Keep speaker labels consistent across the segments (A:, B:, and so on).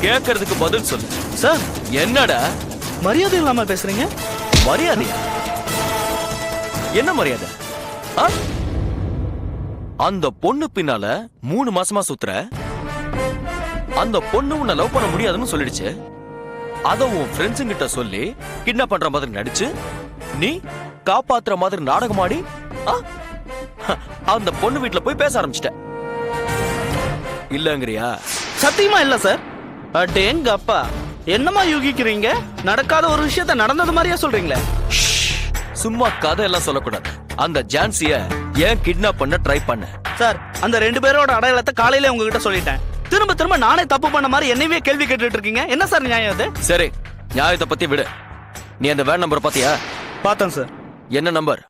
A: கேக்குறதுக்கு பதில் சொல்லு.
B: சார்
A: என்னடா
B: மரியாதை இல்லாம பேசுறீங்க?
A: மரியாதையா? என்ன மரியாதை? ஆ? அந்த பொண்ணு பின்னால 3 மாசமா சுத்துற. அந்த பொண்ணு உன்னை லவ் பண்ண முடியாதுன்னு சொல்லிடுச்சு. அத உன் ஃப்ரெண்ட்ஸுங்க கிட்ட சொல்லி கிட்னாப் பண்ற மாதிரி நடிச்சு நீ காப்பாத்துற மாதிரி நாடகமாடி அந்த பொண்ணு வீட்டுல போய் பேச ஆரம்பிச்சிட்ட. இல்லங்கறியா?
B: சத்தியமா இல்ல சார். அடேங்க அப்பா, என்னமா யூகிக்கிறீங்க? நடக்காத ஒரு விஷயத்த நடந்தது மாதிரியா சொல்றீங்களே?
A: சும்மா கதை எல்லாம் சொல்லக்கூடாது. அந்த ஜான்சிய ஏன் கிட்னாப் பண்ண ட்ரை பண்ண?
B: சார், அந்த 2 பேரோட அடையாளத்தை காலையில உங்ககிட்ட சொல்லிட்டேன். திரும்ப திரும்ப நானே தப்பு பண்ண மாதிரி என்னையவே கேள்வி கேட்டுட்டு இருக்கீங்க. என்ன சார் நியாயம் அது?
A: சரி, நியாயத்தை பத்தி விடு. நீ அந்த வேன் நம்பர் பாத்தியா?
B: பார்த்தேன் சார்.
A: என்ன நம்பர்?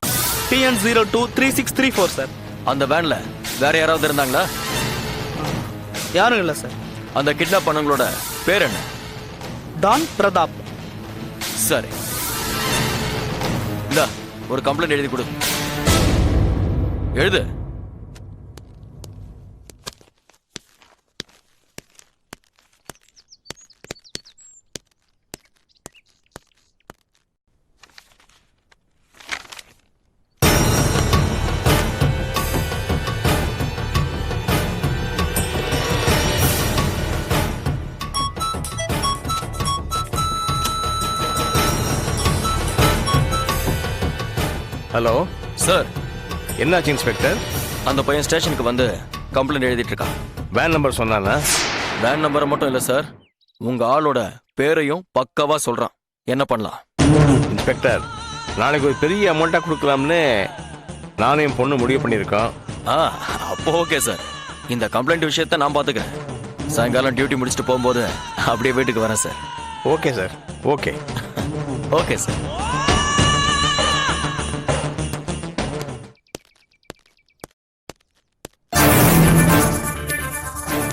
B: PN023634 sir.
A: அந்த வேன்ல வேற யாராவது இருந்தாங்களா?
B: யாரும் இல்ல சார்.
A: அந்த கிட்னாப் பண்ணவங்களோட பேர் என்ன?
B: டான் பிரதாப்.
A: சரி, இந்தா ஒரு கம்ப்ளைண்ட் எழுதி கொடு. எழுது.
C: ஹலோ
A: சார்,
C: என்னாச்சு இன்ஸ்பெக்டர்?
A: அந்த பையன் ஸ்டேஷனுக்கு வந்து கம்ப்ளைண்ட் எழுதிட்டு இருக்கான்.
C: வேன் நம்பர் சொன்னானா?
A: வேன் நம்பரை மட்டும் இல்ல சார், உங்க ஆளோட பேரையும் பக்காவா சொல்றான். என்ன பண்ணலாம்?
C: இன்ஸ்பெக்டர், நாளைக்கு ஒரு பெரிய அமௌண்ட்டாக கொடுக்கலாம்னு நானும் என் பொண்ணு முடிவு பண்ணியிருக்கோம்.
A: அப்போ ஓகே சார். இந்த கம்ப்ளைண்ட் விஷயத்த நான் பாத்துக்கிறேன். சாயங்காலம் டியூட்டி முடிச்சுட்டு போகும்போது அப்படியே வீட்டுக்கு வரேன் sir.
C: Okay sir, okay.
A: Okay sir.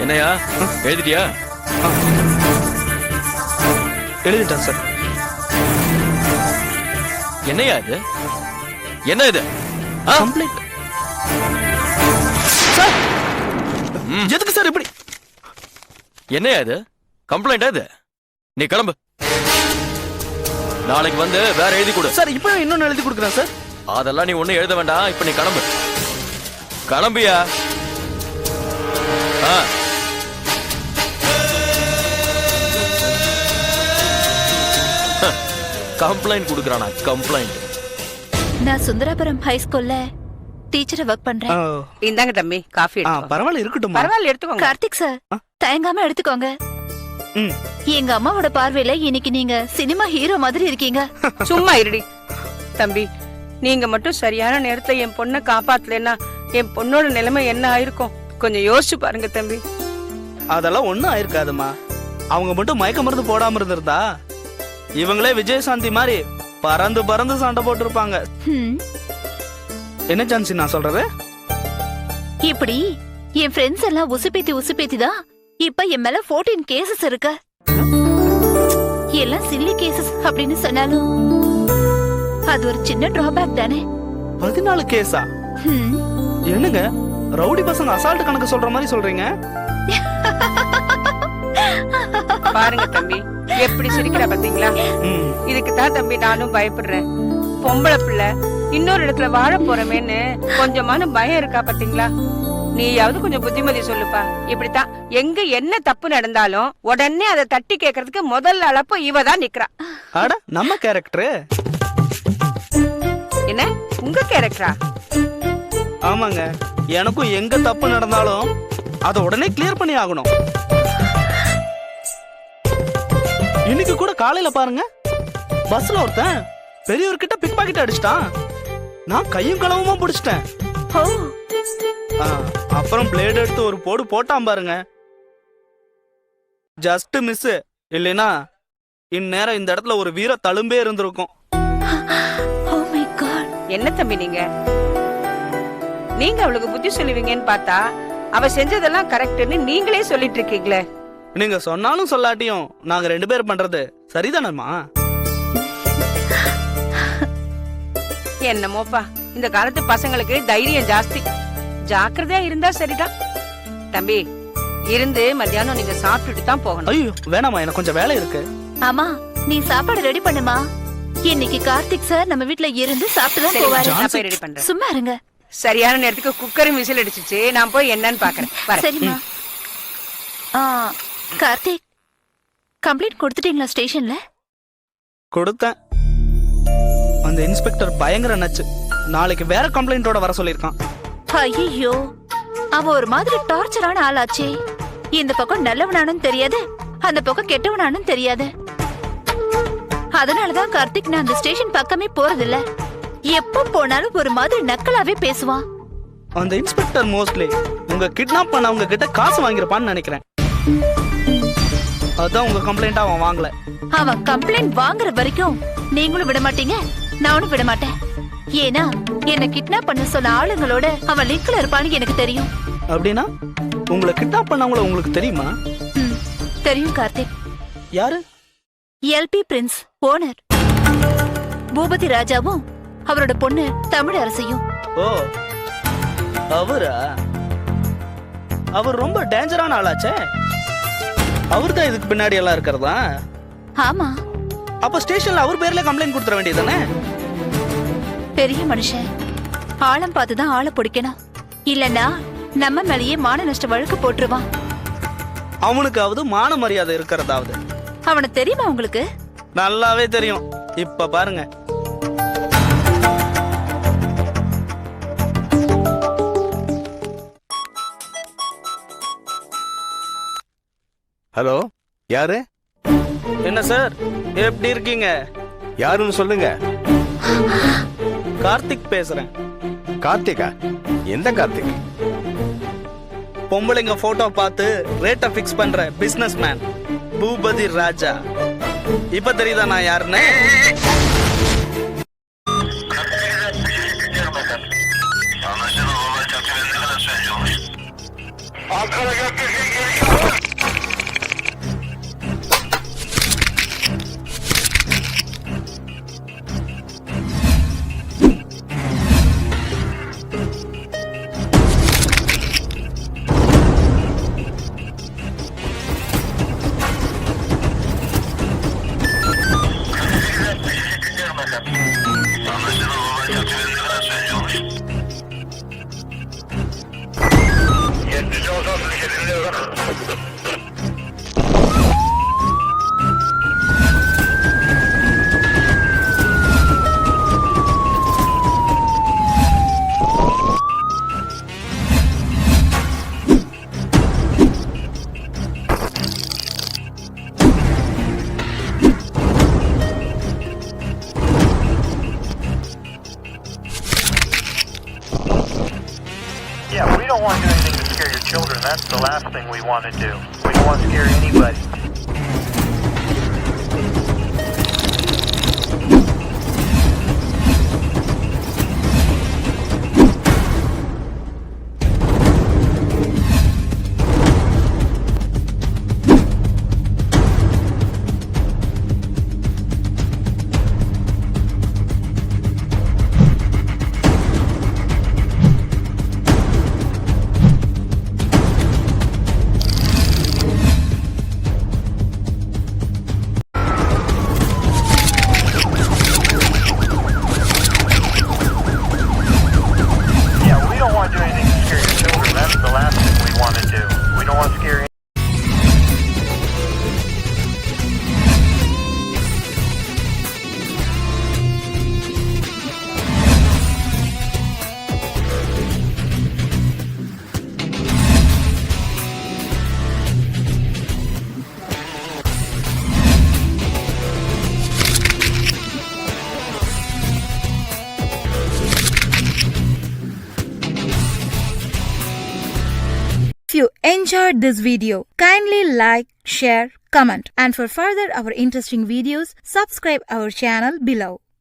A: என்னையா எழுதிட்டியா?
B: எழுதிட்டேன் சார்.
A: என்னையா இது? என்ன இது?
B: Complaint sir. எதுக்கு சார் இப்படி?
A: என்னையா இது? கம்ப்ளைண்ட் இது? நீ கிளம்பு. நாளைக்கு வந்து வேற எழுதி கொடு.
B: சார், இப்போ இன்னொன்னு எழுதி கொடுக்குறேன் சார்.
A: அதெல்லாம் நீ ஒண்ணு எழுத வேண்டாம். இப்ப நீ கிளம்பு. கிளம்பியா? கம்ப்ளைண்ட் குடுக்கறானா? கம்ப்ளைண்ட்.
D: நான் சுந்தராபுரம் ஹை ஸ்கூல்ல டீச்சரா வர்க் பண்றேன்.
E: இந்தாங்க தம்பி, காஃபி எடுத்துக்கோ.
B: பரவாயில்ல, இருக்கட்டும்.
E: பரவாயில்ல, எடுத்துக்கோங்க.
D: கார்த்திக் சார், தயங்காம எடுத்துக்கோங்க. எங்க அம்மாவோட பார்வையில இன்னைக்கு நீங்க சினிமா ஹீரோ மாதிரி இருக்கீங்க.
E: சும்மா இருடி தம்பி. நீங்க மட்டும் சரியான நேரத்துல என் பொண்ணை காப்பாத்தலன்னா என் பொண்ணோட நிலைமை என்ன ஆயிருக்கும்? கொஞ்சம் யோசிச்சு பாருங்க தம்பி.
B: அதெல்லாம் ஒண்ணும் ஆயிருக்காதுமா. அவங்க மட்டும் மயக்க மருந்து போடாம இருந்திருந்தா இவங்களே விஜயசாந்தி மாதிரி பறந்து பறந்து சண்டை போட்டு இருப்பாங்க. என்ன சான்சி நான் சொல்றது?
D: இப்படி என் ஃப்ரெண்ட்ஸ் எல்லாம் உசுப்பேத்தி தான் இப்ப என் மேல 14 கேசஸ் இருக்கு. எல்லாம் சில்லி கேசஸ் அப்படின்னு சொன்னாலும் அது ஒரு சின்ன டிராபேக் தானே.
B: 14 கேஸா? என்னங்க ரவுடி பசங்க அசால்ட் கணக்கு சொல்ற மாதிரி சொல்றீங்க?
E: பாருங்க தம்பி, எப்படி சிரிக்கிறா பாத்தீங்களா? இதுக்கு தான் தம்பி நானும் பயப்படுறேன். பொம்பளை பிள்ளை இன்னொரு இடத்துல வாழ போறமேன்னு கொஞ்சமான பயம் இருக்கா பாத்தீங்களா? நீயாவது கொஞ்சம் புத்திமதி சொல்லுப்பா. இப்படித்தான் எங்க என்ன தப்பு நடந்தாலும் உடனே அதை தட்டி கேக்குறதுக்கு முதல்ல அளப்போ இவ தான் நிக்கிறா.
B: அட, நம்ம கேரக்டர்.
E: என்ன உங்க கேரக்டரா?
B: ஆமாங்க, எனக்கும் எங்க தப்பு நடந்தாலும் அதை உடனே கிளியர் பண்ணி ஆகணும். இன்னைக்கு கூட காலையில பாருங்க, பஸ்ல ஒருத்தன் பெரியவர்கிட்ட பிக் பாக்கெட் அடிச்சிட்டான். நான் கையும் களவுமா பிடிச்சிட்டேன். அப்புறம் பிளேட் எடுத்து ஒரு போடு போட்டான் பாருங்க. Just miss. இல்லைனா இந்நேரம் இந்த இடத்துல ஒரு வீர தழும்பே இருந்திருக்கும்.
E: என்ன தம்பி நீங்க அவளுக்கு புத்தி சொல்லுவீங்கன்னு பார்த்தா அவ செஞ்சதெல்லாம் கரெக்ட்னு நீங்களே சொல்லிட்டு இருக்கீங்களே.
B: நீங்க சொன்னாலும் சொல்லாட்டியும் நாங்க 2 பேர் பண்றது சரிதானம்மா?
E: என்னமோப்பா, இந்த காலத்து பசங்களுக்கு தைரியம் ஜாஸ்தி. ஜாக்கிரதையா இருந்தா சரிதான் தம்பி. இருந்து மத்தியானம் நீங்க சாப்பிட்டுட்டு தான் போகணும்.
B: ஐயோ வேணாமா, எனக்கு கொஞ்சம் வேலை இருக்கு.
D: ஆமா, நீ சாப்பாடு ரெடி பண்ணுமா. இன்னைக்கு கார்த்திக் சார் நம்ம வீட்ல இருந்து சாப்பிட்டு தான்
E: சரி,
D: போவாரு.
E: நான் போய் ரெடி பண்றேன்.
D: சும்மா இருங்க.
E: சரியான நேரத்துக்கு குக்கரும் விசில் அடிச்சிச்சு. நான் போய் என்னன்னு பாக்குறேன். வரேன்.
D: சரிம்மா. கார்த்திக், கம்ப்ளைண்ட் கொடுத்துட்டீங்களா ஸ்டேஷன்ல?
B: கொடுத்தேன். அந்த இன்ஸ்பெக்டர் பயங்கர நச்சு. நாளைக்கு வேற கம்ப்ளைண்டோட வர சொல்லிருக்கான்.
D: ஐயோ, அவன் ஒரு மாதிரி டார்ச்சரான ஆளாச்சே. இந்த பக்கம் நல்லவனானும் தெரியாது, அந்த பக்கம் கெட்டவனானும் தெரியாது. அதனாலதான் கார்த்திக் நான் அந்த ஸ்டேஷன் பக்கமே போறதில்ல. எப்ப போனாலும் ஒரு மாதிரி நக்கலாவே பேசுவான்.
B: அந்த இன்ஸ்பெக்டர் மோஸ்ட்லி உங்க கிட்னாப் பண்ணவங்க கிட்ட காசு வாங்கிருப்பான்னு நினைக்கிறேன். அதான் உங்க கம்ப்ளைண்ட் அவன் வாங்கல.
D: அவன் கம்ப்ளைண்ட் வாங்குற வரைக்கும் நீங்களும் விட மாட்டீங்க, நானும் விட மாட்டேன். ஏன்னா என்ன கிட்னாப் பண்ண சொன்ன ஆளுங்களோட அவன் லிங்க்ல இருப்பான்னு எனக்கு தெரியும்.
B: அப்படின்னா உங்களை கிட்னாப் பண்ணவங்கள உங்களுக்கு தெரியுமா?
D: தெரியும் கார்த்திக்.
B: யாரு?
D: எல்பி பிரின்ஸ் ஓனர் பூபதி ராஜாவும் அவரோட பொண்ணு தமிழ் அரசியும்.
B: ஓ அவரா? அவர் ரொம்ப டேஞ்சரான ஆளாச்சே. அவர் தான் இதுக்கு பின்னாடி எல்லாம் இருக்கிறதா?
D: ஆமா.
B: அப்ப ஸ்டேஷன்ல அவர் பேர்ல கம்ப்ளைண்ட் கொடுத்துற வேண்டியதானே?
D: பெரிய மனுஷன், ஆழம் பார்த்துதான் ஆளை பிடிக்கணும். இல்லன்னா நம்ம மேலேயே மான நஷ்ட வழக்கு போட்டுருவான்.
B: அவனுக்காவது மான மரியாதை இருக்கிறதாவது.
D: அவனை தெரியுமா உங்களுக்கு?
B: நல்லாவே தெரியும். இப்ப பாருங்க.
C: ஹலோ, யாரு?
B: என்ன சார், எப்படி இருக்கீங்க?
C: யாருன்னு சொல்லுங்க.
B: கார்த்திக் பேசுறேன்.
C: கார்த்திகா? எந்த கார்த்திக்?
B: பொம்பளைங்க போட்டோ பார்த்து ரேட்டை ஃபிக்ஸ் பண்ற பிசினஸ் மேன் பூபதி ராஜா. இப்ப தெரியுதா நான் யாருன்னு?
F: Yeah, we don't want to do anything to scare your children. That's the last thing we want to do. We don't want to scare anybody.
G: If you enjoyed this video, kindly like, share, comment, and for further our interesting videos, subscribe our channel below.